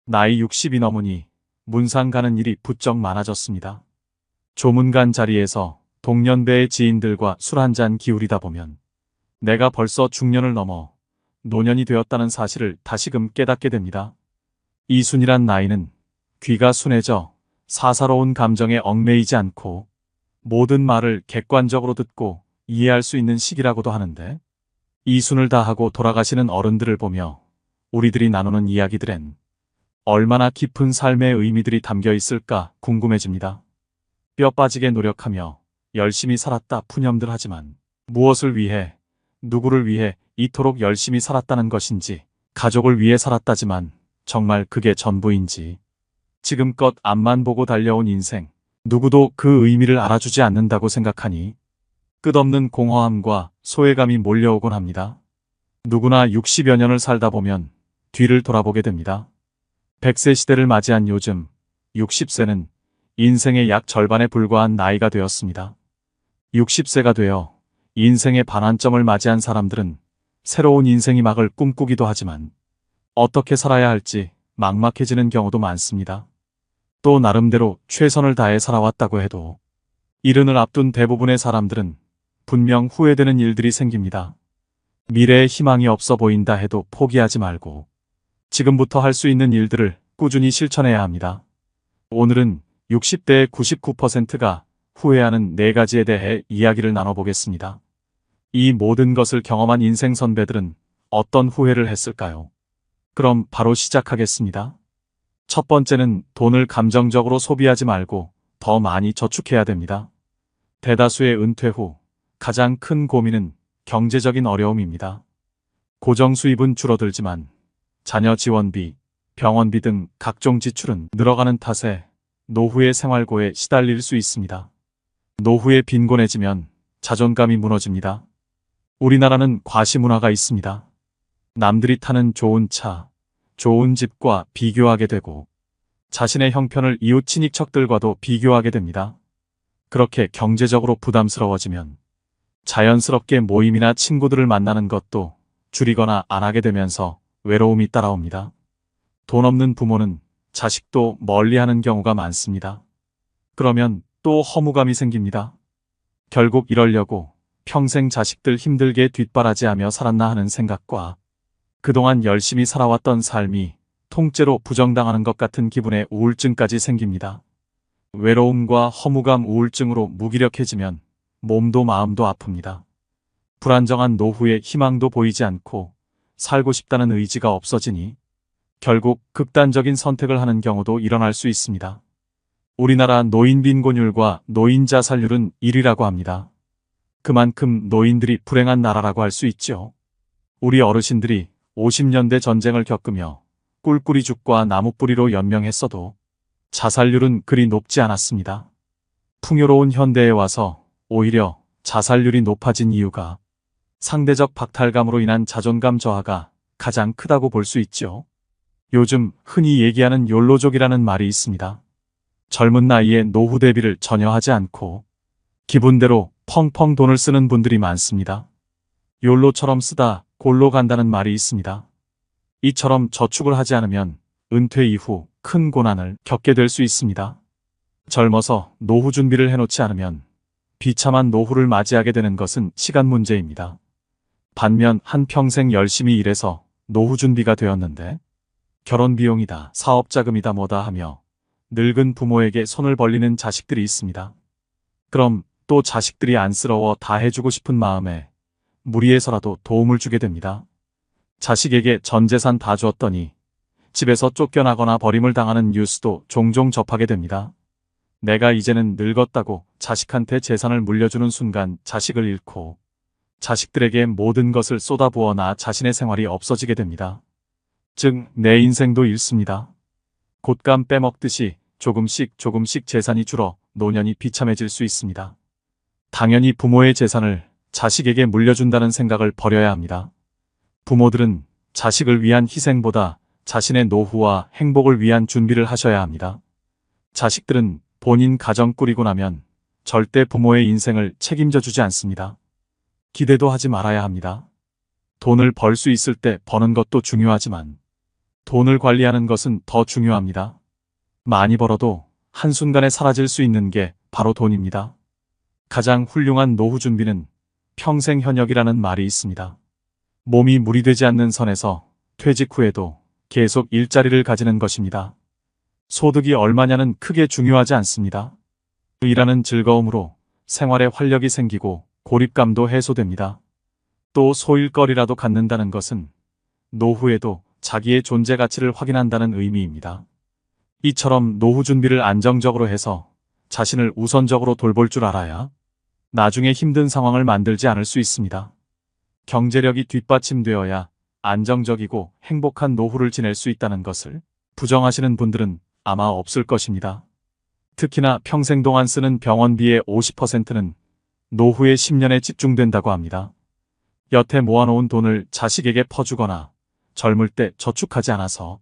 나이 60이 넘으니 문상 가는 일이 부쩍 많아졌습니다. 조문간 자리에서 동년배의 지인들과 술 한잔 기울이다 보면 내가 벌써 중년을 넘어 노년이 되었다는 사실을 다시금 깨닫게 됩니다. 이 순이란 나이는 귀가 순해져 사사로운 감정에 얽매이지 않고 모든 말을 객관적으로 듣고 이해할 수 있는 시기라고도 하는데, 이 순을 다하고 돌아가시는 어른들을 보며 우리들이 나누는 이야기들엔 얼마나 깊은 삶의 의미들이 담겨 있을까 궁금해집니다. 뼈 빠지게 노력하며 열심히 살았다 푸념들 하지만 무엇을 위해, 누구를 위해 이토록 열심히 살았다는 것인지, 가족을 위해 살았다지만 정말 그게 전부인지, 지금껏 앞만 보고 달려온 인생, 누구도 그 의미를 알아주지 않는다고 생각하니 끝없는 공허함과 소외감이 몰려오곤 합니다. 누구나 60여 년을 살다 보면 뒤를 돌아보게 됩니다. 100세 시대를 맞이한 요즘 60세는 인생의 약 절반에 불과한 나이가 되었습니다. 60세가 되어 인생의 반환점을 맞이한 사람들은 새로운 인생이 막을 꿈꾸기도 하지만 어떻게 살아야 할지 막막해지는 경우도 많습니다. 또 나름대로 최선을 다해 살아왔다고 해도 이른을 앞둔 대부분의 사람들은 분명 후회되는 일들이 생깁니다. 미래에 희망이 없어 보인다 해도 포기하지 말고 지금부터 할 수 있는 일들을 꾸준히 실천해야 합니다. 오늘은 60대의 99%가 후회하는 4가지에 대해 이야기를 나눠보겠습니다. 이 모든 것을 경험한 인생 선배들은 어떤 후회를 했을까요? 그럼 바로 시작하겠습니다. 첫 번째는 돈을 감정적으로 소비하지 말고 더 많이 저축해야 됩니다. 대다수의 은퇴 후 가장 큰 고민은 경제적인 어려움입니다. 고정 수입은 줄어들지만 자녀 지원비, 병원비 등 각종 지출은 늘어가는 탓에 노후의 생활고에 시달릴 수 있습니다. 노후에 빈곤해지면 자존감이 무너집니다. 우리나라는 과시문화가 있습니다. 남들이 타는 좋은 차, 좋은 집과 비교하게 되고 자신의 형편을 이웃 친인척들과도 비교하게 됩니다. 그렇게 경제적으로 부담스러워지면 자연스럽게 모임이나 친구들을 만나는 것도 줄이거나 안 하게 되면서 외로움이 따라옵니다. 돈 없는 부모는 자식도 멀리하는 경우가 많습니다. 그러면 또 허무감이 생깁니다. 결국 이러려고 평생 자식들 힘들게 뒷바라지하며 살았나 하는 생각과 그동안 열심히 살아왔던 삶이 통째로 부정당하는 것 같은 기분의 우울증까지 생깁니다. 외로움과 허무감, 우울증으로 무기력해지면 몸도 마음도 아픕니다. 불안정한 노후에 희망도 보이지 않고 살고 싶다는 의지가 없어지니 결국 극단적인 선택을 하는 경우도 일어날 수 있습니다. 우리나라 노인 빈곤율과 노인 자살률은 1위라고 합니다. 그만큼 노인들이 불행한 나라라고 할 수 있죠. 우리 어르신들이 50년대 전쟁을 겪으며 꿀꿀이 죽과 나무뿌리로 연명했어도 자살률은 그리 높지 않았습니다. 풍요로운 현대에 와서 오히려 자살률이 높아진 이유가 상대적 박탈감으로 인한 자존감 저하가 가장 크다고 볼 수 있죠. 요즘 흔히 얘기하는 욜로족이라는 말이 있습니다. 젊은 나이에 노후 대비를 전혀 하지 않고 기분대로 펑펑 돈을 쓰는 분들이 많습니다. 욜로처럼 쓰다 골로 간다는 말이 있습니다. 이처럼 저축을 하지 않으면 은퇴 이후 큰 고난을 겪게 될 수 있습니다. 젊어서 노후 준비를 해놓지 않으면 비참한 노후를 맞이하게 되는 것은 시간 문제입니다. 반면 한평생 열심히 일해서 노후 준비가 되었는데 결혼 비용이다, 사업 자금이다 뭐다 하며 늙은 부모에게 손을 벌리는 자식들이 있습니다. 그럼 또 자식들이 안쓰러워 다 해주고 싶은 마음에 무리해서라도 도움을 주게 됩니다. 자식에게 전 재산 다 주었더니 집에서 쫓겨나거나 버림을 당하는 뉴스도 종종 접하게 됩니다. 내가 이제는 늙었다고 자식한테 재산을 물려주는 순간 자식을 잃고 자식들에게 모든 것을 쏟아부어 나 자신의 생활이 없어지게 됩니다. 즉 내 인생도 잃습니다. 곶감 빼먹듯이 조금씩 재산이 줄어 노년이 비참해질 수 있습니다. 당연히 부모의 재산을 자식에게 물려준다는 생각을 버려야 합니다. 부모들은 자식을 위한 희생보다 자신의 노후와 행복을 위한 준비를 하셔야 합니다. 자식들은 본인 가정 꾸리고 나면 절대 부모의 인생을 책임져 주지 않습니다. 기대도 하지 말아야 합니다. 돈을 벌 수 있을 때 버는 것도 중요하지만 돈을 관리하는 것은 더 중요합니다. 많이 벌어도 한순간에 사라질 수 있는 게 바로 돈입니다. 가장 훌륭한 노후 준비는 평생 현역이라는 말이 있습니다. 몸이 무리되지 않는 선에서 퇴직 후에도 계속 일자리를 가지는 것입니다. 소득이 얼마냐는 크게 중요하지 않습니다. 일하는 즐거움으로 생활에 활력이 생기고 고립감도 해소됩니다. 또 소일거리라도 갖는다는 것은 노후에도 자기의 존재 가치를 확인한다는 의미입니다. 이처럼 노후 준비를 안정적으로 해서 자신을 우선적으로 돌볼 줄 알아야 나중에 힘든 상황을 만들지 않을 수 있습니다. 경제력이 뒷받침되어야 안정적이고 행복한 노후를 지낼 수 있다는 것을 부정하시는 분들은 아마 없을 것입니다. 특히나 평생 동안 쓰는 병원비의 50%는 노후의 10년에 집중된다고 합니다. 여태 모아놓은 돈을 자식에게 퍼주거나 젊을 때 저축하지 않아서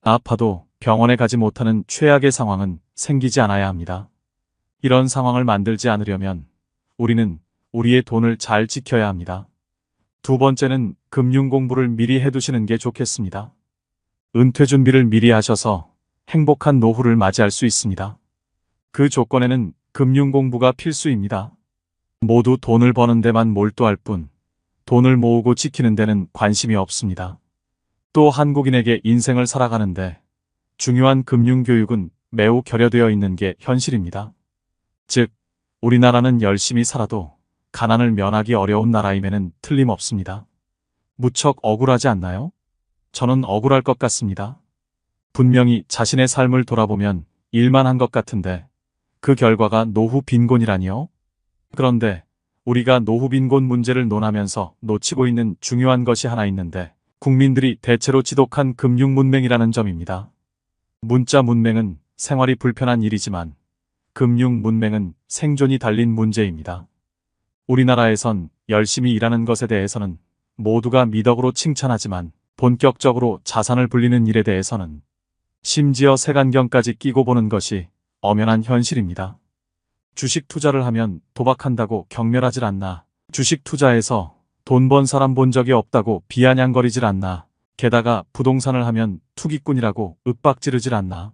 아파도 병원에 가지 못하는 최악의 상황은 생기지 않아야 합니다. 이런 상황을 만들지 않으려면 우리는 우리의 돈을 잘 지켜야 합니다. 두 번째는 금융 공부를 미리 해두시는 게 좋겠습니다. 은퇴 준비를 미리 하셔서 행복한 노후를 맞이할 수 있습니다. 그 조건에는 금융 공부가 필수입니다. 모두 돈을 버는 데만 몰두할 뿐 돈을 모으고 지키는 데는 관심이 없습니다. 또 한국인에게 인생을 살아가는데 중요한 금융 교육은 매우 결여되어 있는 게 현실입니다. 즉, 우리나라는 열심히 살아도 가난을 면하기 어려운 나라임에는 틀림없습니다. 무척 억울하지 않나요? 저는 억울할 것 같습니다. 분명히 자신의 삶을 돌아보면 일만 한 것 같은데 그 결과가 노후 빈곤이라니요? 그런데 우리가 노후 빈곤 문제를 논하면서 놓치고 있는 중요한 것이 하나 있는데 국민들이 대체로 지독한 금융 문맹이라는 점입니다. 문자 문맹은 생활이 불편한 일이지만 금융 문맹은 생존이 달린 문제입니다. 우리나라에선 열심히 일하는 것에 대해서는 모두가 미덕으로 칭찬하지만 본격적으로 자산을 불리는 일에 대해서는 심지어 색안경까지 끼고 보는 것이 엄연한 현실입니다. 주식 투자를 하면 도박한다고 경멸하질 않나. 주식 투자에서 돈 번 사람 본 적이 없다고 비아냥거리질 않나. 게다가 부동산을 하면 투기꾼이라고 윽박지르질 않나.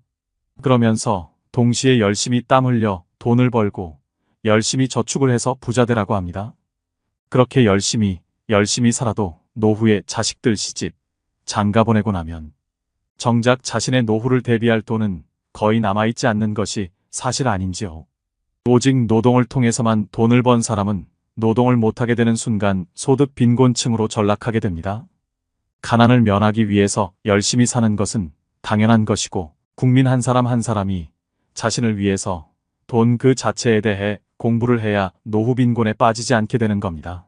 그러면서 동시에 열심히 땀 흘려 돈을 벌고 열심히 저축을 해서 부자 되라고 합니다. 그렇게 열심히 살아도 노후에 자식들 시집, 장가 보내고 나면 정작 자신의 노후를 대비할 돈은 거의 남아있지 않는 것이 사실 아닌지요. 오직 노동을 통해서만 돈을 번 사람은 노동을 못하게 되는 순간 소득 빈곤층으로 전락하게 됩니다. 가난을 면하기 위해서 열심히 사는 것은 당연한 것이고 국민 한 사람 한 사람이 자신을 위해서 돈 그 자체에 대해 공부를 해야 노후 빈곤에 빠지지 않게 되는 겁니다.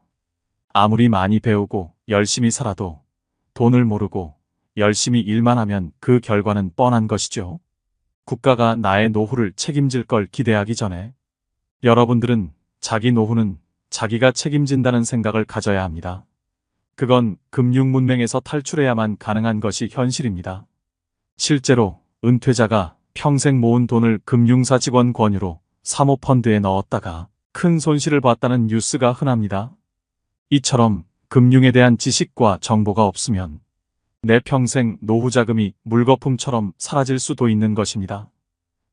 아무리 많이 배우고 열심히 살아도 돈을 모르고 열심히 일만 하면 그 결과는 뻔한 것이죠. 국가가 나의 노후를 책임질 걸 기대하기 전에 여러분들은 자기 노후는 자기가 책임진다는 생각을 가져야 합니다. 그건 금융 문맹에서 탈출해야만 가능한 것이 현실입니다. 실제로 은퇴자가 평생 모은 돈을 금융사 직원 권유로 사모펀드에 넣었다가 큰 손실을 봤다는 뉴스가 흔합니다. 이처럼 금융에 대한 지식과 정보가 없으면 내 평생 노후 자금이 물거품처럼 사라질 수도 있는 것입니다.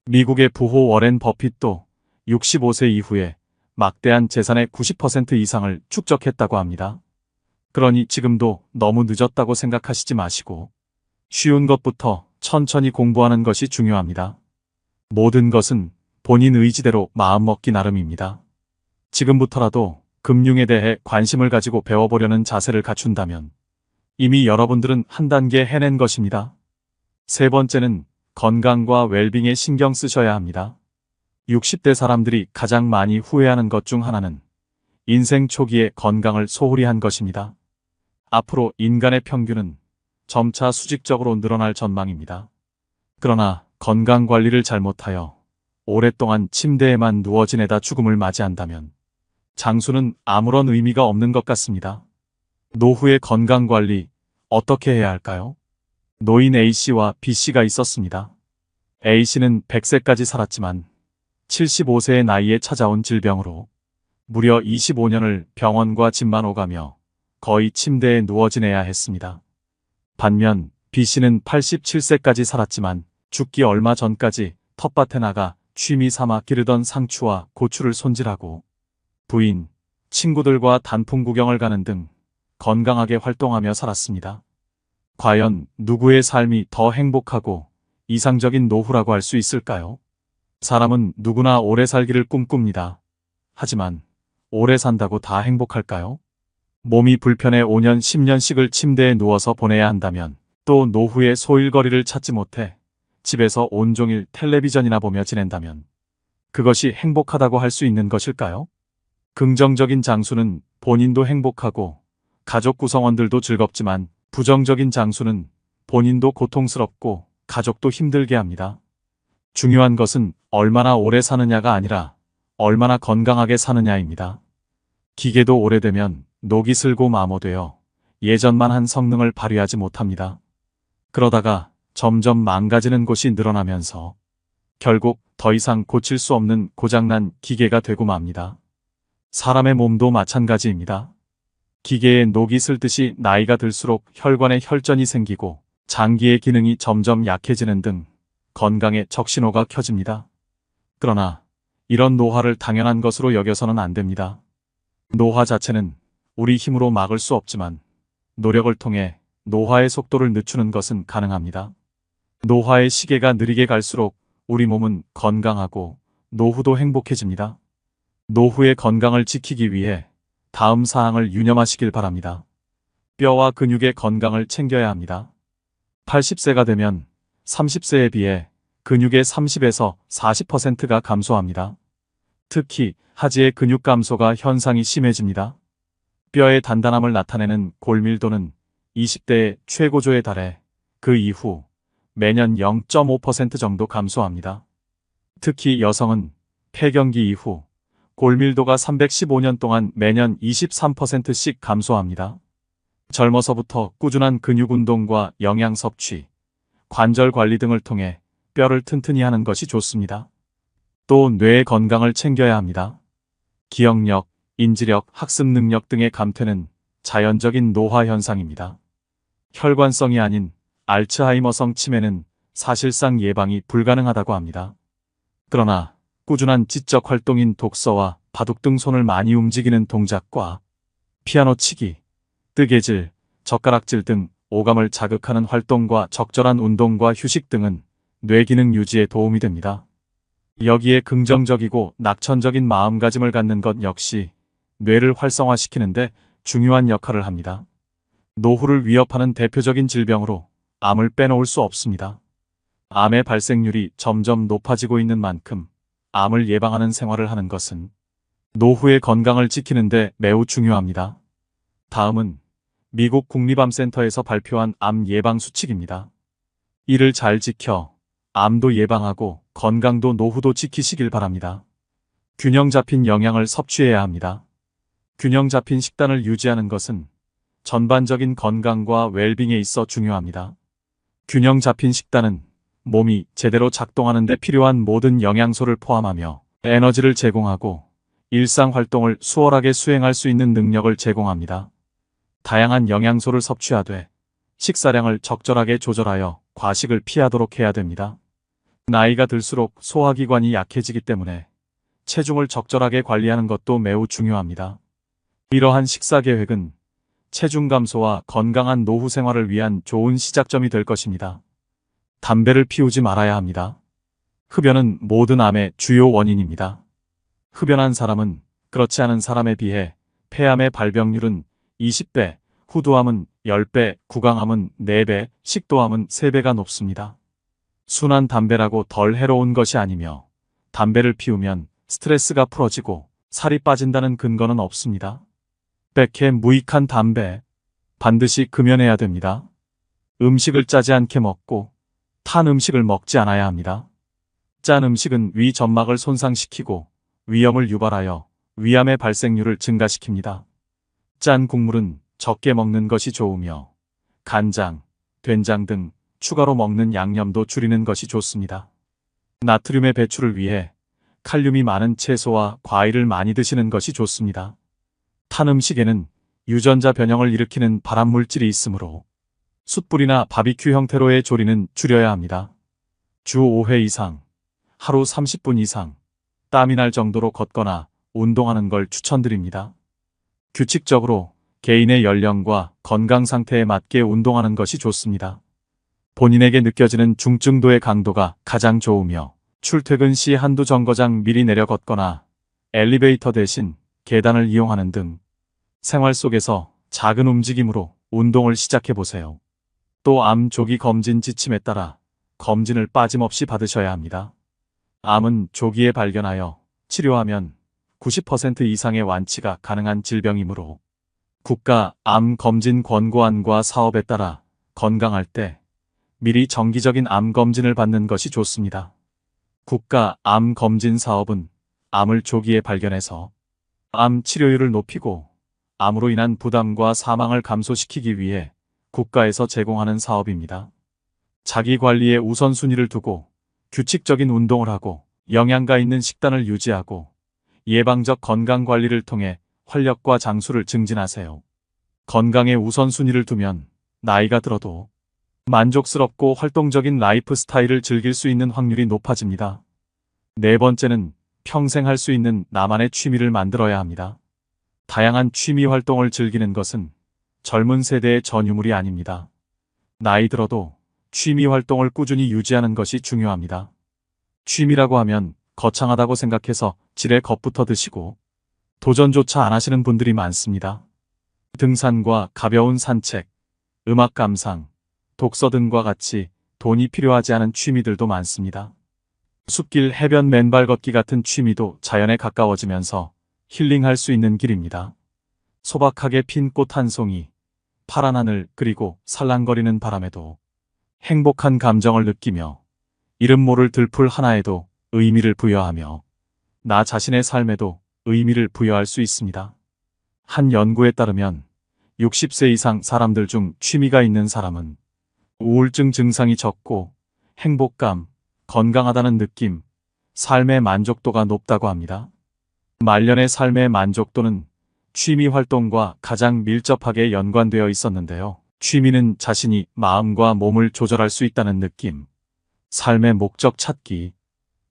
미국의 부호 워렌 버핏도 65세 이후에 막대한 재산의 90% 이상을 축적했다고 합니다. 그러니 지금도 너무 늦었다고 생각하시지 마시고 쉬운 것부터 천천히 공부하는 것이 중요합니다. 모든 것은 본인 의지대로 마음먹기 나름입니다. 지금부터라도 금융에 대해 관심을 가지고 배워보려는 자세를 갖춘다면 이미 여러분들은 한 단계 해낸 것입니다. 세 번째는 건강과 웰빙에 신경 쓰셔야 합니다. 60대 사람들이 가장 많이 후회하는 것 중 하나는 인생 초기에 건강을 소홀히 한 것입니다. 앞으로 인간의 평균은 점차 수직적으로 늘어날 전망입니다. 그러나 건강 관리를 잘못하여 오랫동안 침대에만 누워 지내다 죽음을 맞이한다면 장수는 아무런 의미가 없는 것 같습니다. 노후의 건강 관리 어떻게 해야 할까요? 노인 A씨와 B씨가 있었습니다. A씨는 100세까지 살았지만 75세의 나이에 찾아온 질병으로 무려 25년을 병원과 집만 오가며 거의 침대에 누워 지내야 했습니다. 반면 B씨는 87세까지 살았지만 죽기 얼마 전까지 텃밭에 나가 취미 삼아 기르던 상추와 고추를 손질하고 부인, 친구들과 단풍 구경을 가는 등 건강하게 활동하며 살았습니다. 과연 누구의 삶이 더 행복하고 이상적인 노후라고 할 수 있을까요? 사람은 누구나 오래 살기를 꿈꿉니다. 하지만 오래 산다고 다 행복할까요? 몸이 불편해 5년, 10년씩을 침대에 누워서 보내야 한다면, 또 노후에 소일거리를 찾지 못해 집에서 온종일 텔레비전이나 보며 지낸다면 그것이 행복하다고 할 수 있는 것일까요? 긍정적인 장수는 본인도 행복하고 가족 구성원들도 즐겁지만, 부정적인 장수는 본인도 고통스럽고 가족도 힘들게 합니다. 중요한 것은 얼마나 오래 사느냐가 아니라 얼마나 건강하게 사느냐입니다. 기계도 오래되면 녹이 슬고 마모되어 예전만 한 성능을 발휘하지 못합니다. 그러다가 점점 망가지는 곳이 늘어나면서 결국 더 이상 고칠 수 없는 고장난 기계가 되고 맙니다. 사람의 몸도 마찬가지입니다. 기계에 녹이 슬듯이 나이가 들수록 혈관에 혈전이 생기고 장기의 기능이 점점 약해지는 등 건강에 적신호가 켜집니다. 그러나 이런 노화를 당연한 것으로 여겨서는 안 됩니다. 노화 자체는 우리 힘으로 막을 수 없지만 노력을 통해 노화의 속도를 늦추는 것은 가능합니다. 노화의 시계가 느리게 갈수록 우리 몸은 건강하고 노후도 행복해집니다. 노후의 건강을 지키기 위해 다음 사항을 유념하시길 바랍니다. 뼈와 근육의 건강을 챙겨야 합니다. 80세가 되면 30세에 비해 근육의 30에서 40%가 감소합니다. 특히 하지의 근육 감소가 현상이 심해집니다. 뼈의 단단함을 나타내는 골밀도는 20대의 최고조에 달해 그 이후 매년 0.5% 정도 감소합니다. 특히 여성은 폐경기 이후 골밀도가 315년 동안 매년 23%씩 감소합니다. 젊어서부터 꾸준한 근육 운동과 영양 섭취, 관절 관리 등을 통해 뼈를 튼튼히 하는 것이 좋습니다. 또 뇌의 건강을 챙겨야 합니다. 기억력, 인지력, 학습 능력 등의 감퇴는 자연적인 노화 현상입니다. 혈관성이 아닌 알츠하이머성 치매는 사실상 예방이 불가능하다고 합니다. 그러나 꾸준한 지적 활동인 독서와 바둑 등 손을 많이 움직이는 동작과 피아노 치기, 뜨개질, 젓가락질 등 오감을 자극하는 활동과 적절한 운동과 휴식 등은 뇌 기능 유지에 도움이 됩니다. 여기에 긍정적이고 낙천적인 마음가짐을 갖는 것 역시 뇌를 활성화시키는데 중요한 역할을 합니다. 노후를 위협하는 대표적인 질병으로 암을 빼놓을 수 없습니다. 암의 발생률이 점점 높아지고 있는 만큼 암을 예방하는 생활을 하는 것은 노후의 건강을 지키는데 매우 중요합니다. 다음은 미국 국립암센터에서 발표한 암 예방 수칙입니다. 이를 잘 지켜 암도 예방하고 건강도 노후도 지키시길 바랍니다. 균형 잡힌 영양을 섭취해야 합니다. 균형 잡힌 식단을 유지하는 것은 전반적인 건강과 웰빙에 있어 중요합니다. 균형 잡힌 식단은 몸이 제대로 작동하는 데 필요한 모든 영양소를 포함하며 에너지를 제공하고 일상 활동을 수월하게 수행할 수 있는 능력을 제공합니다. 다양한 영양소를 섭취하되 식사량을 적절하게 조절하여 과식을 피하도록 해야 됩니다. 나이가 들수록 소화기관이 약해지기 때문에 체중을 적절하게 관리하는 것도 매우 중요합니다. 이러한 식사 계획은 체중 감소와 건강한 노후 생활을 위한 좋은 시작점이 될 것입니다. 담배를 피우지 말아야 합니다. 흡연은 모든 암의 주요 원인입니다. 흡연한 사람은 그렇지 않은 사람에 비해 폐암의 발병률은 20배, 후두암은 10배, 구강암은 4배, 식도암은 3배가 높습니다. 순한 담배라고 덜 해로운 것이 아니며 담배를 피우면 스트레스가 풀어지고 살이 빠진다는 근거는 없습니다. 백해 무익한 담배, 반드시 금연해야 됩니다. 음식을 짜지 않게 먹고 탄 음식을 먹지 않아야 합니다. 짠 음식은 위 점막을 손상시키고 위염을 유발하여 위암의 발생률을 증가시킵니다. 짠 국물은 적게 먹는 것이 좋으며 간장, 된장 등 추가로 먹는 양념도 줄이는 것이 좋습니다. 나트륨의 배출을 위해 칼륨이 많은 채소와 과일을 많이 드시는 것이 좋습니다. 탄 음식에는 유전자 변형을 일으키는 발암물질이 있으므로 숯불이나 바비큐 형태로의 조리는 줄여야 합니다. 주 5회 이상, 하루 30분 이상, 땀이 날 정도로 걷거나 운동하는 걸 추천드립니다. 규칙적으로 개인의 연령과 건강 상태에 맞게 운동하는 것이 좋습니다. 본인에게 느껴지는 중증도의 강도가 가장 좋으며 출퇴근 시 한두 정거장 미리 내려 걷거나 엘리베이터 대신 계단을 이용하는 등 생활 속에서 작은 움직임으로 운동을 시작해 보세요. 또 암 조기 검진 지침에 따라 검진을 빠짐없이 받으셔야 합니다. 암은 조기에 발견하여 치료하면 90% 이상의 완치가 가능한 질병이므로 국가 암 검진 권고안과 사업에 따라 건강할 때 미리 정기적인 암 검진을 받는 것이 좋습니다. 국가 암 검진 사업은 암을 조기에 발견해서 암 치료율을 높이고 암으로 인한 부담과 사망을 감소시키기 위해 국가에서 제공하는 사업입니다. 자기 관리에 우선순위를 두고 규칙적인 운동을 하고 영양가 있는 식단을 유지하고 예방적 건강관리를 통해 활력과 장수를 증진하세요. 건강에 우선순위를 두면 나이가 들어도 만족스럽고 활동적인 라이프 스타일을 즐길 수 있는 확률이 높아집니다. 네 번째는 평생 할 수 있는 나만의 취미를 만들어야 합니다. 다양한 취미 활동을 즐기는 것은 젊은 세대의 전유물이 아닙니다. 나이 들어도 취미 활동을 꾸준히 유지하는 것이 중요합니다. 취미라고 하면 거창하다고 생각해서 지레 겁부터 드시고 도전조차 안 하시는 분들이 많습니다. 등산과 가벼운 산책, 음악 감상, 독서 등과 같이 돈이 필요하지 않은 취미들도 많습니다. 숲길 해변 맨발 걷기 같은 취미도 자연에 가까워지면서 힐링할 수 있는 길입니다. 소박하게 핀 꽃 한 송이, 파란 하늘 그리고 살랑거리는 바람에도 행복한 감정을 느끼며 이름 모를 들풀 하나에도 의미를 부여하며 나 자신의 삶에도 의미를 부여할 수 있습니다. 한 연구에 따르면 60세 이상 사람들 중 취미가 있는 사람은 우울증 증상이 적고 행복감, 건강하다는 느낌, 삶의 만족도가 높다고 합니다. 말년의 삶의 만족도는 취미 활동과 가장 밀접하게 연관되어 있었는데요. 취미는 자신이 마음과 몸을 조절할 수 있다는 느낌, 삶의 목적 찾기,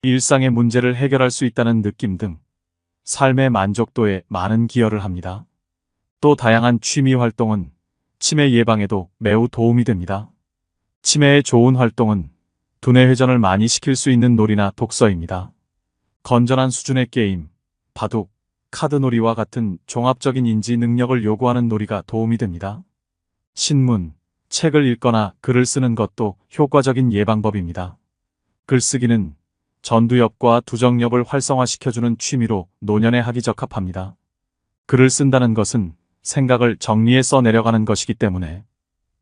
일상의 문제를 해결할 수 있다는 느낌 등 삶의 만족도에 많은 기여를 합니다. 또 다양한 취미 활동은 치매 예방에도 매우 도움이 됩니다. 치매에 좋은 활동은 두뇌 회전을 많이 시킬 수 있는 놀이나 독서입니다. 건전한 수준의 게임, 바둑, 카드놀이와 같은 종합적인 인지 능력을 요구하는 놀이가 도움이 됩니다. 신문, 책을 읽거나 글을 쓰는 것도 효과적인 예방법입니다. 글쓰기는 전두엽과 두정엽을 활성화시켜주는 취미로 노년에 하기 적합합니다. 글을 쓴다는 것은 생각을 정리해 써내려가는 것이기 때문에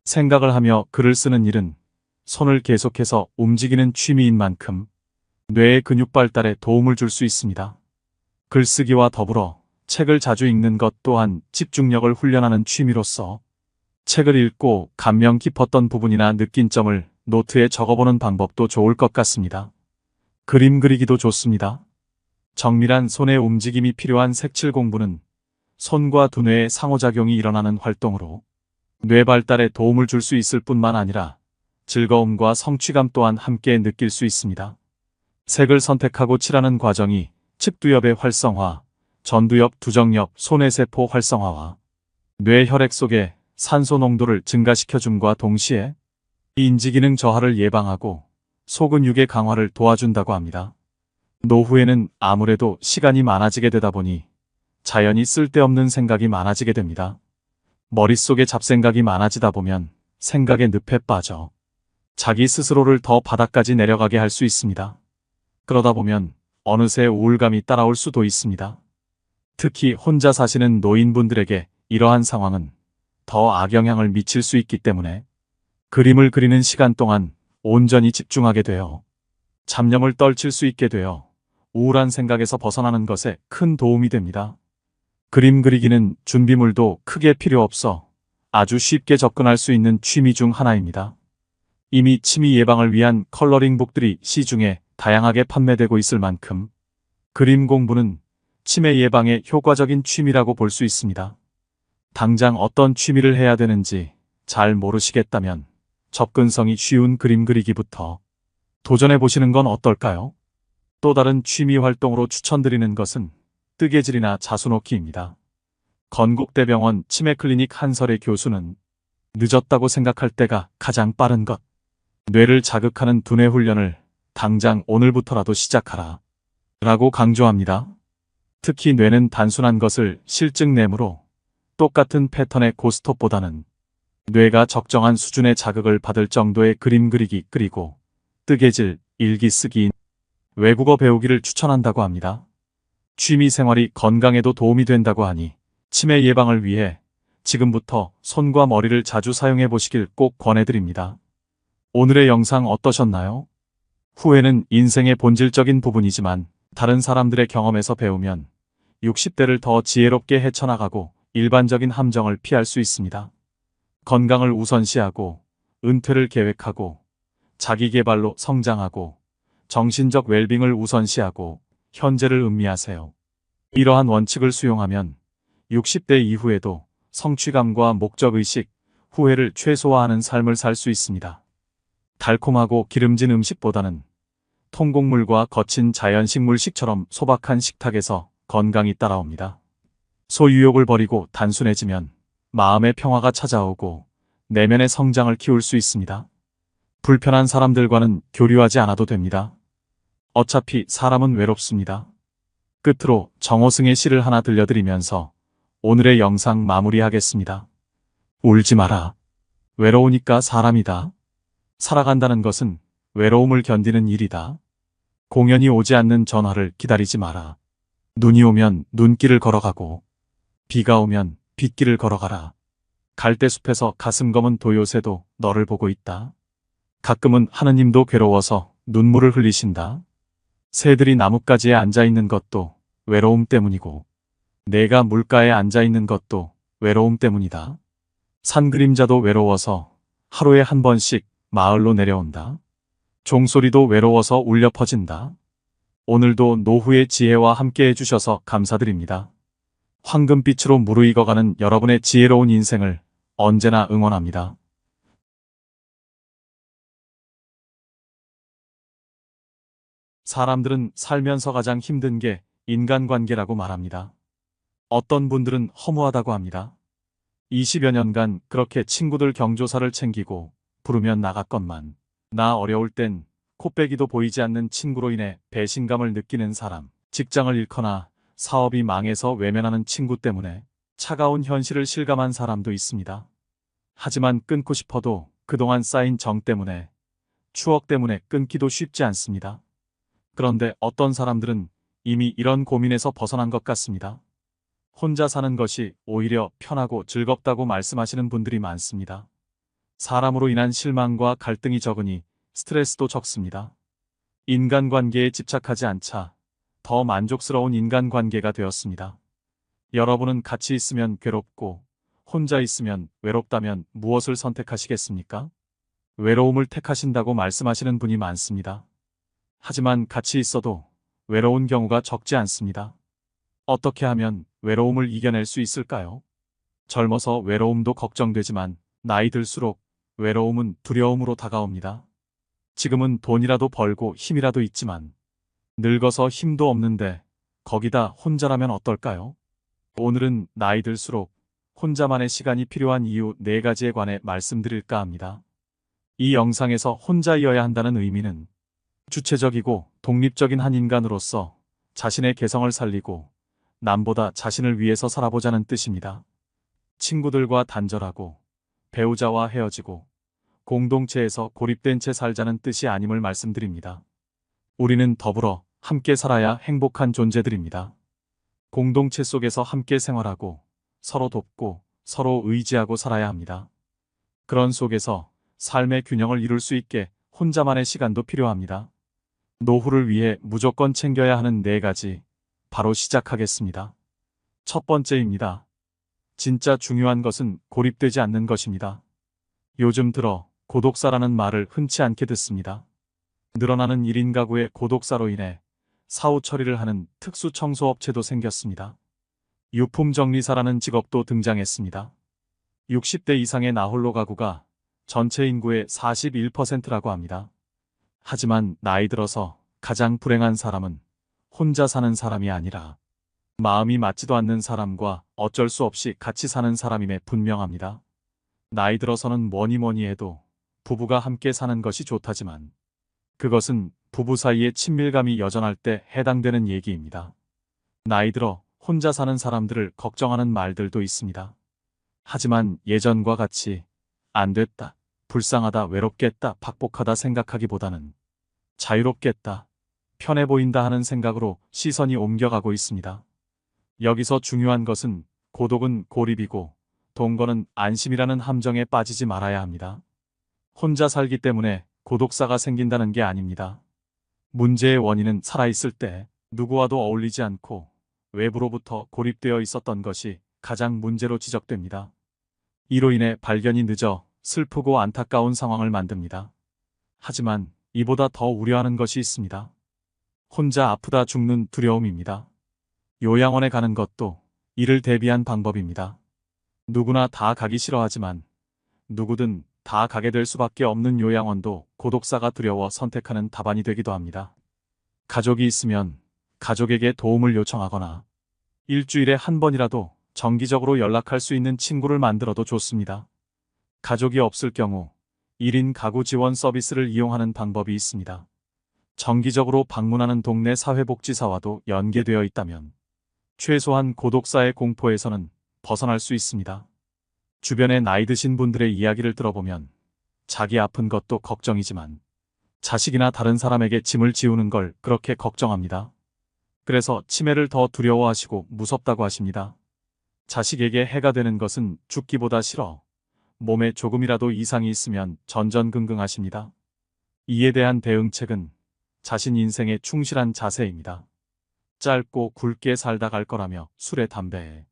생각을 하며 글을 쓰는 일은 손을 계속해서 움직이는 취미인 만큼 뇌의 근육 발달에 도움을 줄 수 있습니다. 글쓰기와 더불어 책을 자주 읽는 것 또한 집중력을 훈련하는 취미로서 책을 읽고 감명 깊었던 부분이나 느낀 점을 노트에 적어보는 방법도 좋을 것 같습니다. 그림 그리기도 좋습니다. 정밀한 손의 움직임이 필요한 색칠 공부는 손과 두뇌의 상호작용이 일어나는 활동으로 뇌 발달에 도움을 줄 수 있을 뿐만 아니라 즐거움과 성취감 또한 함께 느낄 수 있습니다. 색을 선택하고 칠하는 과정이 측두엽의 활성화, 전두엽, 두정엽, 손해세포 활성화와 뇌 혈액 속의 산소 농도를 증가시켜줌과 동시에 인지기능 저하를 예방하고 소근육의 강화를 도와준다고 합니다. 노후에는 아무래도 시간이 많아지게 되다 보니 자연히 쓸데없는 생각이 많아지게 됩니다. 머릿속에 잡생각이 많아지다 보면 생각의 늪에 빠져 자기 스스로를 더 바닥까지 내려가게 할 수 있습니다. 그러다 보면 어느새 우울감이 따라올 수도 있습니다. 특히 혼자 사시는 노인분들에게 이러한 상황은 더 악영향을 미칠 수 있기 때문에 그림을 그리는 시간 동안 온전히 집중하게 되어 잡념을 떨칠 수 있게 되어 우울한 생각에서 벗어나는 것에 큰 도움이 됩니다. 그림 그리기는 준비물도 크게 필요 없어 아주 쉽게 접근할 수 있는 취미 중 하나입니다. 이미 치매 예방을 위한 컬러링북들이 시중에 다양하게 판매되고 있을 만큼 그림 공부는 치매 예방에 효과적인 취미라고 볼 수 있습니다. 당장 어떤 취미를 해야 되는지 잘 모르시겠다면 접근성이 쉬운 그림 그리기부터 도전해 보시는 건 어떨까요? 또 다른 취미 활동으로 추천드리는 것은 뜨개질이나 자수놓기입니다. 건국대병원 치매클리닉 한설의 교수는 늦었다고 생각할 때가 가장 빠른 것. 뇌를 자극하는 두뇌 훈련을 당장 오늘부터라도 시작하라. 라고 강조합니다. 특히 뇌는 단순한 것을 실증내므로 똑같은 패턴의 고스톱보다는 뇌가 적정한 수준의 자극을 받을 정도의 그림 그리기 그리고 뜨개질, 일기 쓰기, 외국어 배우기를 추천한다고 합니다. 취미 생활이 건강에도 도움이 된다고 하니 치매 예방을 위해 지금부터 손과 머리를 자주 사용해 보시길 꼭 권해드립니다. 오늘의 영상 어떠셨나요? 후회는 인생의 본질적인 부분이지만 다른 사람들의 경험에서 배우면 60대를 더 지혜롭게 헤쳐나가고 일반적인 함정을 피할 수 있습니다. 건강을 우선시하고 은퇴를 계획하고 자기 개발로 성장하고 정신적 웰빙을 우선시하고 현재를 음미하세요. 이러한 원칙을 수용하면 60대 이후에도 성취감과 목적의식, 후회를 최소화하는 삶을 살 수 있습니다. 달콤하고 기름진 음식보다는 통곡물과 거친 자연식물식처럼 소박한 식탁에서 건강이 따라옵니다. 소유욕을 버리고 단순해지면 마음의 평화가 찾아오고 내면의 성장을 키울 수 있습니다. 불편한 사람들과는 교류하지 않아도 됩니다. 어차피 사람은 외롭습니다. 끝으로 정호승의 시를 하나 들려드리면서 오늘의 영상 마무리하겠습니다. 울지 마라. 외로우니까 사람이다. 살아간다는 것은 외로움을 견디는 일이다. 공연이 오지 않는 전화를 기다리지 마라. 눈이 오면 눈길을 걸어가고 비가 오면 빗길을 걸어가라. 갈대숲에서 가슴 검은 도요새도 너를 보고 있다. 가끔은 하느님도 괴로워서 눈물을 흘리신다. 새들이 나뭇가지에 앉아있는 것도 외로움 때문이고 내가 물가에 앉아있는 것도 외로움 때문이다. 산 그림자도 외로워서 하루에 한 번씩 마을로 내려온다. 종소리도 외로워서 울려 퍼진다. 오늘도 노후의 지혜와 함께 해주셔서 감사드립니다. 황금빛으로 무르익어가는 여러분의 지혜로운 인생을 언제나 응원합니다. 사람들은 살면서 가장 힘든 게 인간관계라고 말합니다. 어떤 분들은 허무하다고 합니다. 20여 년간 그렇게 친구들 경조사를 챙기고 부르면 나갔건만 나 어려울 땐 코빼기도 보이지 않는 친구로 인해 배신감을 느끼는 사람, 직장을 잃거나 사업이 망해서 외면하는 친구 때문에 차가운 현실을 실감한 사람도 있습니다. 하지만 끊고 싶어도 그동안 쌓인 정 때문에, 추억 때문에 끊기도 쉽지 않습니다. 그런데 어떤 사람들은 이미 이런 고민에서 벗어난 것 같습니다. 혼자 사는 것이 오히려 편하고 즐겁다고 말씀하시는 분들이 많습니다. 사람으로 인한 실망과 갈등이 적으니 스트레스도 적습니다. 인간관계에 집착하지 않자 더 만족스러운 인간관계가 되었습니다. 여러분은 같이 있으면 괴롭고 혼자 있으면 외롭다면 무엇을 선택하시겠습니까? 외로움을 택하신다고 말씀하시는 분이 많습니다. 하지만 같이 있어도 외로운 경우가 적지 않습니다. 어떻게 하면 외로움을 이겨낼 수 있을까요? 젊어서 외로움도 걱정되지만 나이 들수록 외로움은 두려움으로 다가옵니다. 지금은 돈이라도 벌고 힘이라도 있지만 늙어서 힘도 없는데 거기다 혼자라면 어떨까요? 오늘은 나이 들수록 혼자만의 시간이 필요한 이유 4가지에 관해 말씀드릴까 합니다. 이 영상에서 혼자이어야 한다는 의미는 주체적이고 독립적인 한 인간으로서 자신의 개성을 살리고 남보다 자신을 위해서 살아보자는 뜻입니다. 친구들과 단절하고 배우자와 헤어지고 공동체에서 고립된 채 살자는 뜻이 아님을 말씀드립니다. 우리는 더불어 함께 살아야 행복한 존재들입니다. 공동체 속에서 함께 생활하고 서로 돕고 서로 의지하고 살아야 합니다. 그런 속에서 삶의 균형을 이룰 수 있게 혼자만의 시간도 필요합니다. 노후를 위해 무조건 챙겨야 하는 4가지, 바로 시작하겠습니다. 첫 번째입니다. 진짜 중요한 것은 고립되지 않는 것입니다. 요즘 들어 고독사라는 말을 흔치 않게 듣습니다. 늘어나는 1인 가구의 고독사로 인해 사후 처리를 하는 특수 청소업체도 생겼습니다. 유품 정리사라는 직업도 등장했습니다. 60대 이상의 나홀로 가구가 전체 인구의 41%라고 합니다. 하지만 나이 들어서 가장 불행한 사람은 혼자 사는 사람이 아니라 마음이 맞지도 않는 사람과 어쩔 수 없이 같이 사는 사람임에 분명합니다. 나이 들어서는 뭐니 해도 부부가 함께 사는 것이 좋다지만 그것은 부부 사이의 친밀감이 여전할 때 해당되는 얘기입니다. 나이 들어 혼자 사는 사람들을 걱정하는 말들도 있습니다. 하지만 예전과 같이 안 됐다, 불쌍하다, 외롭겠다, 박복하다 생각하기보다는 자유롭겠다, 편해 보인다 하는 생각으로 시선이 옮겨가고 있습니다. 여기서 중요한 것은 고독은 고립이고 동거는 안심이라는 함정에 빠지지 말아야 합니다. 혼자 살기 때문에 고독사가 생긴다는 게 아닙니다. 문제의 원인은 살아있을 때 누구와도 어울리지 않고 외부로부터 고립되어 있었던 것이 가장 문제로 지적됩니다. 이로 인해 발견이 늦어 슬프고 안타까운 상황을 만듭니다. 하지만 이보다 더 우려하는 것이 있습니다. 혼자 아프다 죽는 두려움입니다. 요양원에 가는 것도 이를 대비한 방법입니다. 누구나 다 가기 싫어하지만 누구든 다 가게 될 수밖에 없는 요양원도 고독사가 두려워 선택하는 답안이 되기도 합니다. 가족이 있으면 가족에게 도움을 요청하거나 일주일에 한 번이라도 정기적으로 연락할 수 있는 친구를 만들어도 좋습니다. 가족이 없을 경우 1인 가구 지원 서비스를 이용하는 방법이 있습니다. 정기적으로 방문하는 동네 사회복지사와도 연계되어 있다면 최소한 고독사의 공포에서는 벗어날 수 있습니다. 주변에 나이 드신 분들의 이야기를 들어보면 자기 아픈 것도 걱정이지만 자식이나 다른 사람에게 짐을 지우는 걸 그렇게 걱정합니다. 그래서 치매를 더 두려워하시고 무섭다고 하십니다. 자식에게 해가 되는 것은 죽기보다 싫어 몸에 조금이라도 이상이 있으면 전전긍긍하십니다. 이에 대한 대응책은 자신 인생에 충실한 자세입니다. 짧고 굵게 살다 갈 거라며 술에 담배에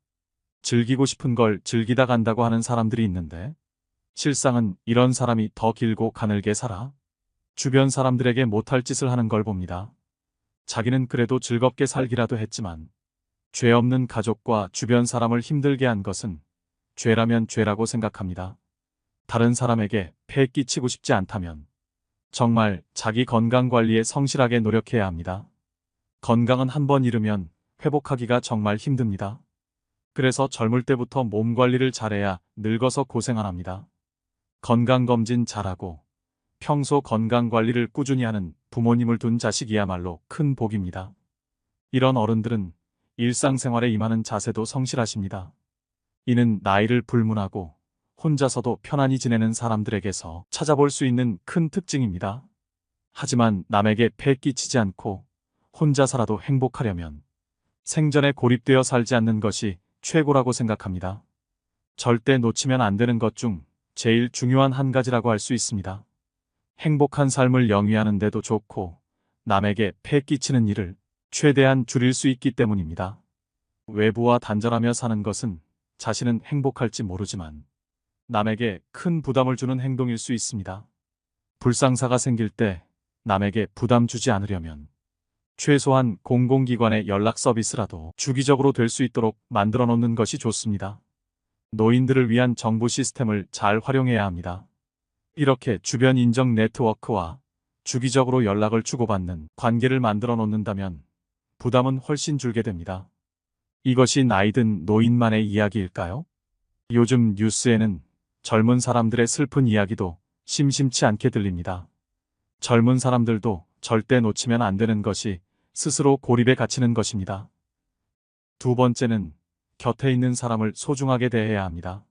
즐기고 싶은 걸 즐기다 간다고 하는 사람들이 있는데 실상은 이런 사람이 더 길고 가늘게 살아 주변 사람들에게 못할 짓을 하는 걸 봅니다. 자기는 그래도 즐겁게 살기라도 했지만 죄 없는 가족과 주변 사람을 힘들게 한 것은 죄라면 죄라고 생각합니다. 다른 사람에게 폐 끼치고 싶지 않다면 정말 자기 건강 관리에 성실하게 노력해야 합니다. 건강은 한 번 잃으면 회복하기가 정말 힘듭니다. 그래서 젊을 때부터 몸 관리를 잘해야 늙어서 고생 안 합니다. 건강검진 잘하고 평소 건강 관리를 꾸준히 하는 부모님을 둔 자식이야말로 큰 복입니다. 이런 어른들은 일상생활에 임하는 자세도 성실하십니다. 이는 나이를 불문하고 혼자서도 편안히 지내는 사람들에게서 찾아볼 수 있는 큰 특징입니다. 하지만 남에게 폐 끼치지 않고 혼자 살아도 행복하려면 생전에 고립되어 살지 않는 것이 최고라고 생각합니다. 절대 놓치면 안 되는 것 중 제일 중요한 한 가지라고 할 수 있습니다. 행복한 삶을 영위하는 데도 좋고 남에게 폐 끼치는 일을 최대한 줄일 수 있기 때문입니다. 외부와 단절하며 사는 것은 자신은 행복할지 모르지만 남에게 큰 부담을 주는 행동일 수 있습니다. 불상사가 생길 때 남에게 부담 주지 않으려면 최소한 공공기관의 연락 서비스라도 주기적으로 될 수 있도록 만들어 놓는 것이 좋습니다. 노인들을 위한 정부 시스템을 잘 활용해야 합니다. 이렇게 주변 인정 네트워크와 주기적으로 연락을 주고받는 관계를 만들어 놓는다면 부담은 훨씬 줄게 됩니다. 이것이 나이든 노인만의 이야기일까요? 요즘 뉴스에는 젊은 사람들의 슬픈 이야기도 심심치 않게 들립니다. 젊은 사람들도 절대 놓치면 안 되는 것이 스스로 고립에 갇히는 것입니다. 두 번째는 곁에 있는 사람을 소중하게 대해야 합니다.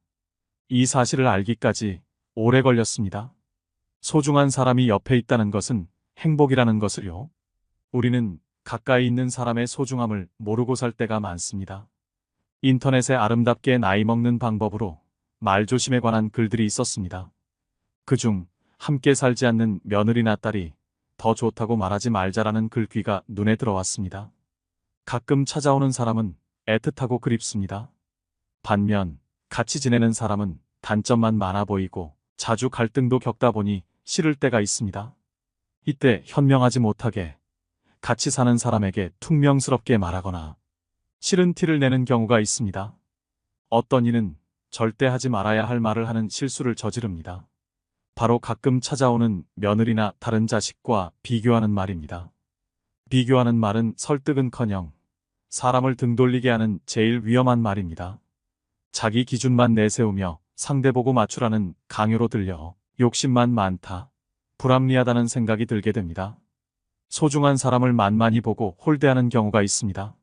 이 사실을 알기까지 오래 걸렸습니다. 소중한 사람이 옆에 있다는 것은 행복이라는 것을요. 우리는 가까이 있는 사람의 소중함을 모르고 살 때가 많습니다. 인터넷에 아름답게 나이 먹는 방법으로 말조심에 관한 글들이 있었습니다. 그중 함께 살지 않는 며느리나 딸이 더 좋다고 말하지 말자라는 글귀가 눈에 들어왔습니다. 가끔 찾아오는 사람은 애틋하고 그립습니다. 반면 같이 지내는 사람은 단점만 많아 보이고 자주 갈등도 겪다 보니 싫을 때가 있습니다. 이때 현명하지 못하게 같이 사는 사람에게 퉁명스럽게 말하거나 싫은 티를 내는 경우가 있습니다. 어떤 이는 절대 하지 말아야 할 말을 하는 실수를 저지릅니다. 바로 가끔 찾아오는 며느리나 다른 자식과 비교하는 말입니다. 비교하는 말은 설득은커녕 사람을 등 돌리게 하는 제일 위험한 말입니다. 자기 기준만 내세우며 상대 보고 맞추라는 강요로 들려 욕심만 많다, 불합리하다는 생각이 들게 됩니다. 소중한 사람을 만만히 보고 홀대하는 경우가 있습니다.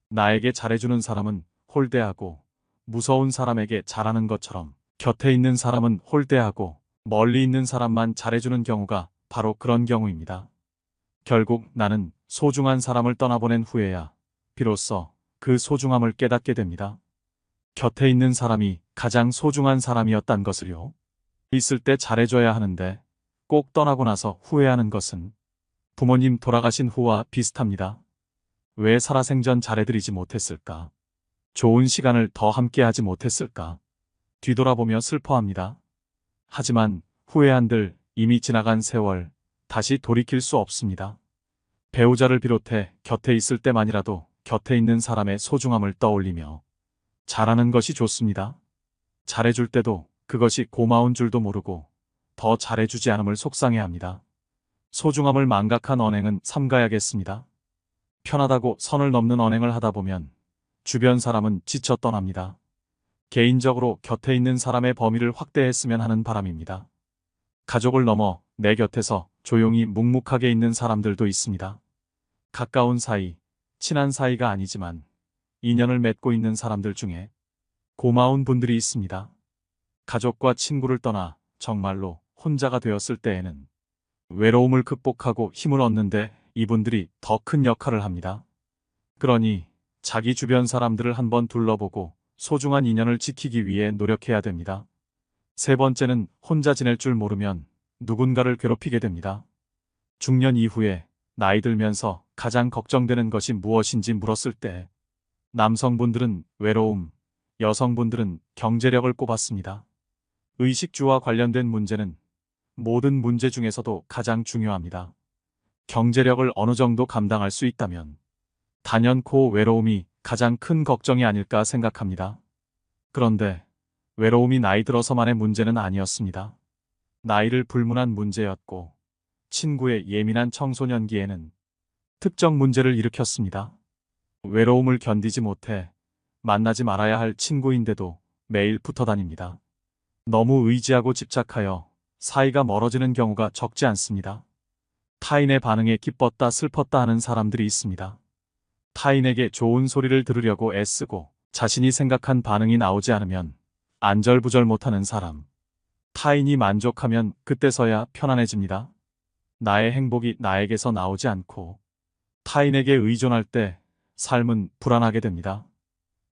나에게 잘해주는 사람은 홀대하고 무서운 사람에게 잘하는 것처럼 곁에 있는 사람은 홀대하고 멀리 있는 사람만 잘해주는 경우가 바로 그런 경우입니다. 결국 나는 소중한 사람을 떠나보낸 후에야 비로소 그 소중함을 깨닫게 됩니다. 곁에 있는 사람이 가장 소중한 사람이었단 것을요. 있을 때 잘해줘야 하는데 꼭 떠나고 나서 후회하는 것은 부모님 돌아가신 후와 비슷합니다. 왜 살아생전 잘해드리지 못했을까? 좋은 시간을 더 함께하지 못했을까? 뒤돌아보며 슬퍼합니다. 하지만 후회한들 이미 지나간 세월 다시 돌이킬 수 없습니다. 배우자를 비롯해 곁에 있을 때만이라도 곁에 있는 사람의 소중함을 떠올리며 잘하는 것이 좋습니다. 잘해줄 때도 그것이 고마운 줄도 모르고 더 잘해주지 않음을 속상해합니다. 소중함을 망각한 언행은 삼가야겠습니다. 편하다고 선을 넘는 언행을 하다 보면 주변 사람은 지쳐 떠납니다. 개인적으로 곁에 있는 사람의 범위를 확대했으면 하는 바람입니다. 가족을 넘어 내 곁에서 조용히 묵묵하게 있는 사람들도 있습니다. 가까운 사이, 친한 사이가 아니지만 인연을 맺고 있는 사람들 중에 고마운 분들이 있습니다. 가족과 친구를 떠나 정말로 혼자가 되었을 때에는 외로움을 극복하고 힘을 얻는데 이분들이 더 큰 역할을 합니다. 그러니 자기 주변 사람들을 한번 둘러보고 소중한 인연을 지키기 위해 노력해야 됩니다. 세 번째는 혼자 지낼 줄 모르면 누군가를 괴롭히게 됩니다. 중년 이후에 나이 들면서 가장 걱정되는 것이 무엇인지 물었을 때 남성분들은 외로움, 여성분들은 경제력을 꼽았습니다. 의식주와 관련된 문제는 모든 문제 중에서도 가장 중요합니다. 경제력을 어느 정도 감당할 수 있다면 단연코 외로움이 가장 큰 걱정이 아닐까 생각합니다. 그런데 외로움이 나이 들어서만의 문제는 아니었습니다. 나이를 불문한 문제였고 친구의 예민한 청소년기에는 특정 문제를 일으켰습니다. 외로움을 견디지 못해 만나지 말아야 할 친구인데도 매일 붙어 다닙니다. 너무 의지하고 집착하여 사이가 멀어지는 경우가 적지 않습니다. 타인의 반응에 기뻤다 슬펐다 하는 사람들이 있습니다. 타인에게 좋은 소리를 들으려고 애쓰고 자신이 생각한 반응이 나오지 않으면 안절부절 못하는 사람. 타인이 만족하면 그때서야 편안해집니다. 나의 행복이 나에게서 나오지 않고 타인에게 의존할 때 삶은 불안하게 됩니다.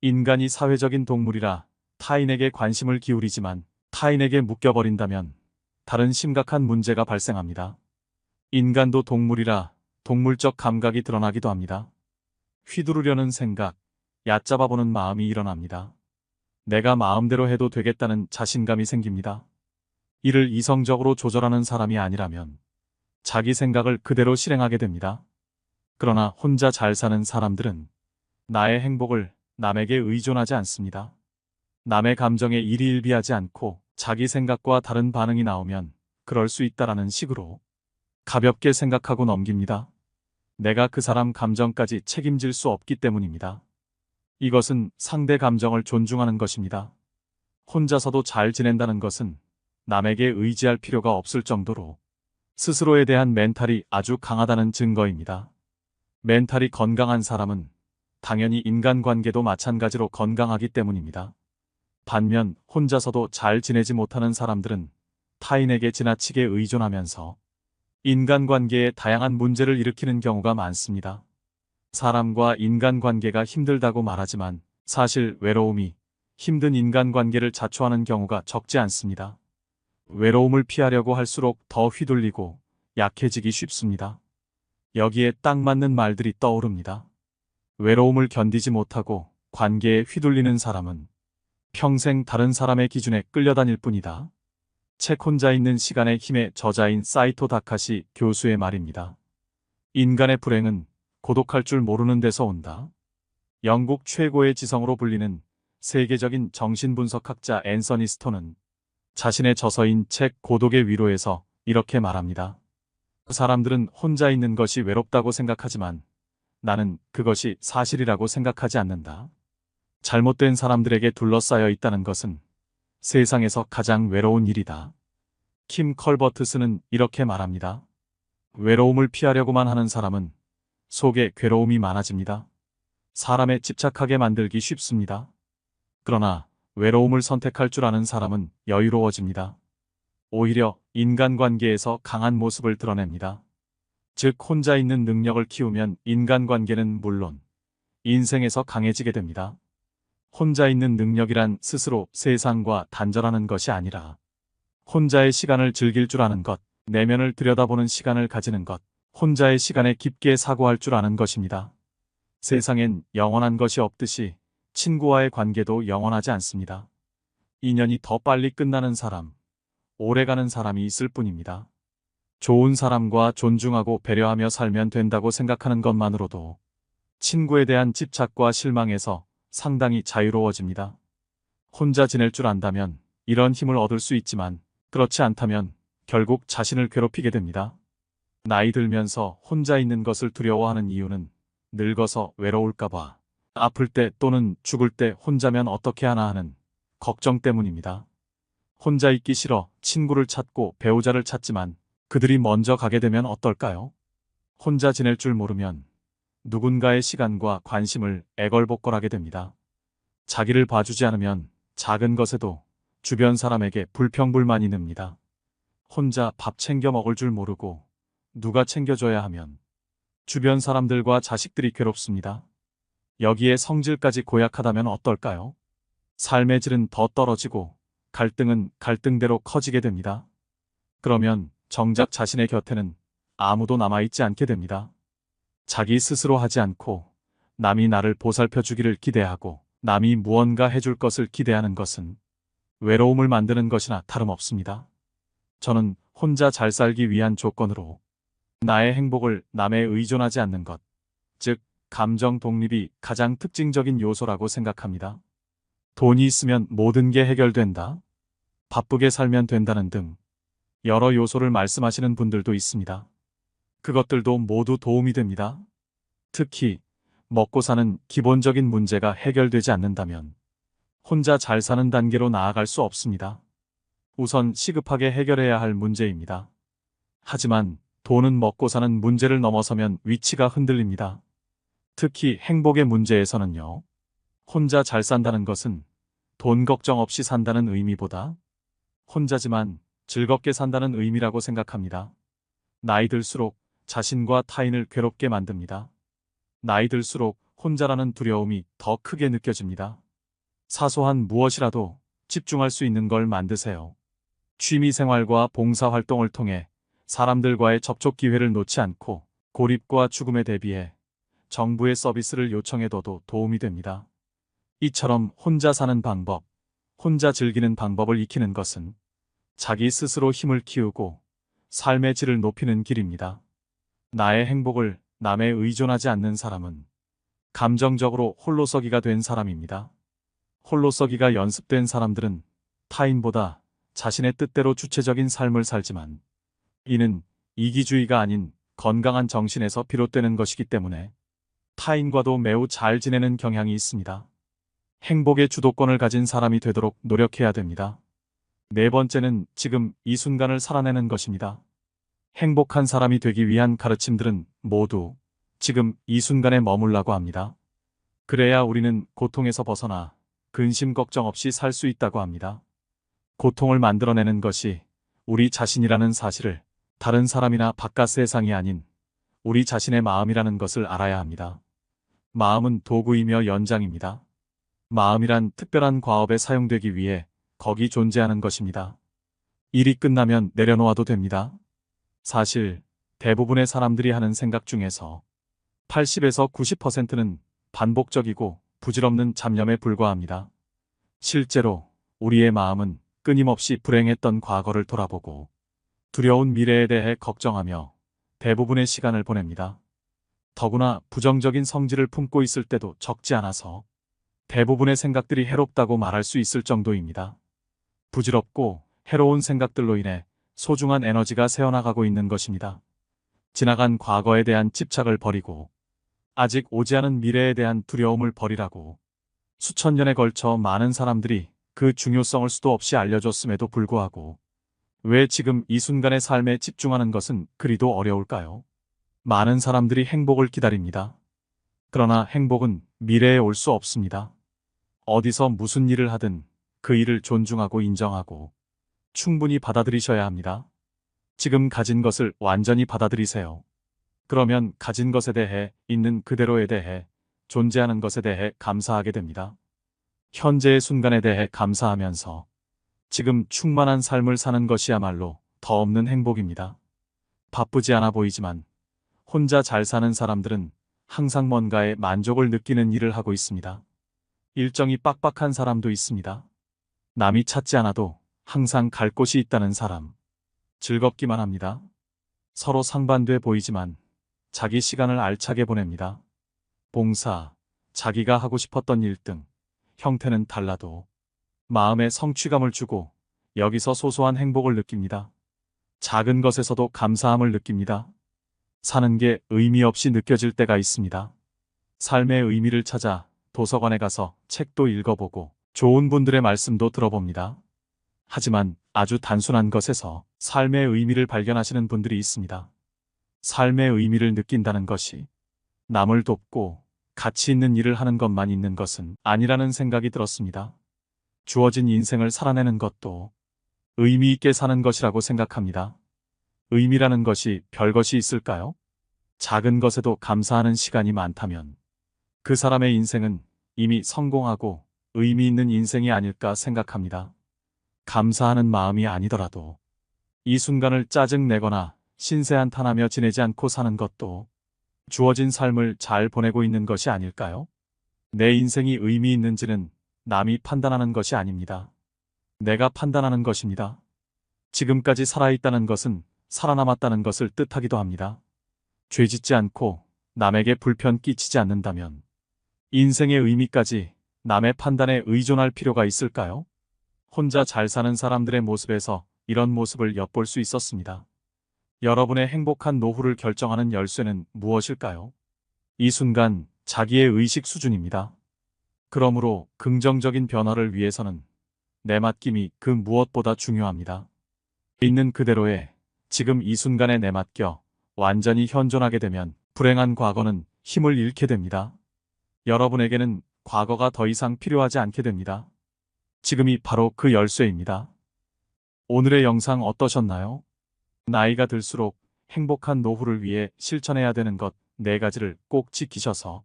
인간이 사회적인 동물이라 타인에게 관심을 기울이지만 타인에게 묶여버린다면 다른 심각한 문제가 발생합니다. 인간도 동물이라 동물적 감각이 드러나기도 합니다. 휘두르려는 생각, 얕잡아보는 마음이 일어납니다. 내가 마음대로 해도 되겠다는 자신감이 생깁니다. 이를 이성적으로 조절하는 사람이 아니라면 자기 생각을 그대로 실행하게 됩니다. 그러나 혼자 잘 사는 사람들은 나의 행복을 남에게 의존하지 않습니다. 남의 감정에 일희일비하지 않고 자기 생각과 다른 반응이 나오면 그럴 수 있다라는 식으로 가볍게 생각하고 넘깁니다. 내가 그 사람 감정까지 책임질 수 없기 때문입니다. 이것은 상대 감정을 존중하는 것입니다. 혼자서도 잘 지낸다는 것은 남에게 의지할 필요가 없을 정도로 스스로에 대한 멘탈이 아주 강하다는 증거입니다. 멘탈이 건강한 사람은 당연히 인간관계도 마찬가지로 건강하기 때문입니다. 반면 혼자서도 잘 지내지 못하는 사람들은 타인에게 지나치게 의존하면서 인간관계에 다양한 문제를 일으키는 경우가 많습니다. 사람과 인간관계가 힘들다고 말하지만 사실 외로움이 힘든 인간관계를 자초하는 경우가 적지 않습니다. 외로움을 피하려고 할수록 더 휘둘리고 약해지기 쉽습니다. 여기에 딱 맞는 말들이 떠오릅니다. 외로움을 견디지 못하고 관계에 휘둘리는 사람은 평생 다른 사람의 기준에 끌려다닐 뿐이다. 책 혼자 있는 시간의 힘의 저자인 사이토 다카시 교수의 말입니다. 인간의 불행은 고독할 줄 모르는 데서 온다. 영국 최고의 지성으로 불리는 세계적인 정신분석학자 앤서니 스톤은 자신의 저서인 책 고독의 위로에서 이렇게 말합니다. 사람들은 혼자 있는 것이 외롭다고 생각하지만 나는 그것이 사실이라고 생각하지 않는다. 잘못된 사람들에게 둘러싸여 있다는 것은 세상에서 가장 외로운 일이다. 킴 컬버트스는 이렇게 말합니다. 외로움을 피하려고만 하는 사람은 속에 괴로움이 많아집니다. 사람에 집착하게 만들기 쉽습니다. 그러나 외로움을 선택할 줄 아는 사람은 여유로워집니다. 오히려 인간관계에서 강한 모습을 드러냅니다. 즉 혼자 있는 능력을 키우면 인간관계는 물론 인생에서 강해지게 됩니다. 혼자 있는 능력이란 스스로 세상과 단절하는 것이 아니라 혼자의 시간을 즐길 줄 아는 것, 내면을 들여다보는 시간을 가지는 것, 혼자의 시간에 깊게 사고할 줄 아는 것입니다. 세상엔 영원한 것이 없듯이 친구와의 관계도 영원하지 않습니다. 인연이 더 빨리 끝나는 사람, 오래가는 사람이 있을 뿐입니다. 좋은 사람과 존중하고 배려하며 살면 된다고 생각하는 것만으로도 친구에 대한 집착과 실망에서 상당히 자유로워집니다. 혼자 지낼 줄 안다면 이런 힘을 얻을 수 있지만 그렇지 않다면 결국 자신을 괴롭히게 됩니다. 나이 들면서 혼자 있는 것을 두려워하는 이유는 늙어서 외로울까봐, 아플 때 또는 죽을 때 혼자면 어떻게 하나 하는 걱정 때문입니다. 혼자 있기 싫어 친구를 찾고 배우자를 찾지만 그들이 먼저 가게 되면 어떨까요? 혼자 지낼 줄 모르면 누군가의 시간과 관심을 애걸복걸하게 됩니다. 자기를 봐주지 않으면 작은 것에도 주변 사람에게 불평불만이 늡니다. 혼자 밥 챙겨 먹을 줄 모르고 누가 챙겨줘야 하면 주변 사람들과 자식들이 괴롭습니다. 여기에 성질까지 고약하다면 어떨까요? 삶의 질은 더 떨어지고 갈등은 갈등대로 커지게 됩니다. 그러면 정작 자신의 곁에는 아무도 남아있지 않게 됩니다. 자기 스스로 하지 않고 남이 나를 보살펴 주기를 기대하고 남이 무언가 해줄 것을 기대하는 것은 외로움을 만드는 것이나 다름없습니다. 저는 혼자 잘 살기 위한 조건으로 나의 행복을 남에 의존하지 않는 것, 즉 감정 독립이 가장 특징적인 요소라고 생각합니다. 돈이 있으면 모든 게 해결된다, 바쁘게 살면 된다는 등 여러 요소를 말씀하시는 분들도 있습니다. 그것들도 모두 도움이 됩니다. 특히 먹고 사는 기본적인 문제가 해결되지 않는다면 혼자 잘 사는 단계로 나아갈 수 없습니다. 우선 시급하게 해결해야 할 문제입니다. 하지만 돈은 먹고 사는 문제를 넘어서면 위치가 흔들립니다. 특히 행복의 문제에서는요. 혼자 잘 산다는 것은 돈 걱정 없이 산다는 의미보다 혼자지만 즐겁게 산다는 의미라고 생각합니다. 나이 들수록 자신과 타인을 괴롭게 만듭니다. 나이 들수록 혼자라는 두려움이 더 크게 느껴집니다. 사소한 무엇이라도 집중할 수 있는 걸 만드세요. 취미생활과 봉사활동을 통해 사람들과의 접촉 기회를 놓지 않고 고립과 죽음에 대비해 정부의 서비스를 요청해둬도 도움이 됩니다. 이처럼 혼자 사는 방법, 혼자 즐기는 방법을 익히는 것은 자기 스스로 힘을 키우고 삶의 질을 높이는 길입니다. 나의 행복을 남에 의존하지 않는 사람은 감정적으로 홀로서기가 된 사람입니다. 홀로서기가 연습된 사람들은 타인보다 자신의 뜻대로 주체적인 삶을 살지만 이는 이기주의가 아닌 건강한 정신에서 비롯되는 것이기 때문에 타인과도 매우 잘 지내는 경향이 있습니다. 행복의 주도권을 가진 사람이 되도록 노력해야 됩니다. 네 번째는 지금 이 순간을 살아내는 것입니다. 행복한 사람이 되기 위한 가르침들은 모두 지금 이 순간에 머물라고 합니다. 그래야 우리는 고통에서 벗어나 근심 걱정 없이 살 수 있다고 합니다. 고통을 만들어내는 것이 우리 자신이라는 사실을 다른 사람이나 바깥 세상이 아닌 우리 자신의 마음이라는 것을 알아야 합니다. 마음은 도구이며 연장입니다. 마음이란 특별한 과업에 사용되기 위해 거기 존재하는 것입니다. 일이 끝나면 내려놓아도 됩니다. 사실 대부분의 사람들이 하는 생각 중에서 80에서 90%는 반복적이고 부질없는 잡념에 불과합니다. 실제로 우리의 마음은 끊임없이 불행했던 과거를 돌아보고 두려운 미래에 대해 걱정하며 대부분의 시간을 보냅니다. 더구나 부정적인 성질을 품고 있을 때도 적지 않아서 대부분의 생각들이 해롭다고 말할 수 있을 정도입니다. 부질없고 해로운 생각들로 인해 소중한 에너지가 새어나가고 있는 것입니다. 지나간 과거에 대한 집착을 버리고 아직 오지 않은 미래에 대한 두려움을 버리라고 수천 년에 걸쳐 많은 사람들이 그 중요성을 수도 없이 알려줬음에도 불구하고 왜 지금 이 순간의 삶에 집중하는 것은 그리도 어려울까요? 많은 사람들이 행복을 기다립니다. 그러나 행복은 미래에 올 수 없습니다. 어디서 무슨 일을 하든 그 일을 존중하고 인정하고 충분히 받아들이셔야 합니다. 지금 가진 것을 완전히 받아들이세요. 그러면 가진 것에 대해, 있는 그대로에 대해, 존재하는 것에 대해 감사하게 됩니다. 현재의 순간에 대해 감사하면서 지금 충만한 삶을 사는 것이야말로 더 없는 행복입니다. 바쁘지 않아 보이지만 혼자 잘 사는 사람들은 항상 뭔가에 만족을 느끼는 일을 하고 있습니다. 일정이 빡빡한 사람도 있습니다. 남이 찾지 않아도 항상 갈 곳이 있다는 사람. 즐겁기만 합니다. 서로 상반돼 보이지만 자기 시간을 알차게 보냅니다. 봉사, 자기가 하고 싶었던 일 등 형태는 달라도 마음에 성취감을 주고 여기서 소소한 행복을 느낍니다. 작은 것에서도 감사함을 느낍니다. 사는 게 의미 없이 느껴질 때가 있습니다. 삶의 의미를 찾아 도서관에 가서 책도 읽어보고 좋은 분들의 말씀도 들어봅니다. 하지만 아주 단순한 것에서 삶의 의미를 발견하시는 분들이 있습니다. 삶의 의미를 느낀다는 것이 남을 돕고 가치 있는 일을 하는 것만 있는 것은 아니라는 생각이 들었습니다. 주어진 인생을 살아내는 것도 의미 있게 사는 것이라고 생각합니다. 의미라는 것이 별것이 있을까요? 작은 것에도 감사하는 시간이 많다면 그 사람의 인생은 이미 성공하고 의미 있는 인생이 아닐까 생각합니다. 감사하는 마음이 아니더라도 이 순간을 짜증내거나 신세한탄하며 지내지 않고 사는 것도 주어진 삶을 잘 보내고 있는 것이 아닐까요? 내 인생이 의미 있는지는 남이 판단하는 것이 아닙니다. 내가 판단하는 것입니다. 지금까지 살아있다는 것은 살아남았다는 것을 뜻하기도 합니다. 죄짓지 않고 남에게 불편 끼치지 않는다면 인생의 의미까지 남의 판단에 의존할 필요가 있을까요? 혼자 잘 사는 사람들의 모습에서 이런 모습을 엿볼 수 있었습니다. 여러분의 행복한 노후를 결정하는 열쇠는 무엇일까요? 이 순간 자기의 의식 수준입니다. 그러므로 긍정적인 변화를 위해서는 내 맡김이 그 무엇보다 중요합니다. 있는 그대로의 지금 이 순간에 내맡겨 완전히 현존하게 되면 불행한 과거는 힘을 잃게 됩니다. 여러분에게는 과거가 더 이상 필요하지 않게 됩니다. 지금이 바로 그 열쇠입니다. 오늘의 영상 어떠셨나요? 나이가 들수록 행복한 노후를 위해 실천해야 되는 것 4가지를 꼭 지키셔서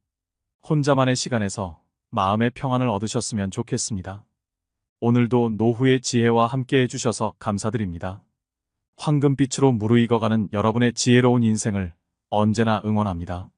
혼자만의 시간에서 마음의 평안을 얻으셨으면 좋겠습니다. 오늘도 노후의 지혜와 함께 해주셔서 감사드립니다. 황금빛으로 무르익어가는 여러분의 지혜로운 인생을 언제나 응원합니다.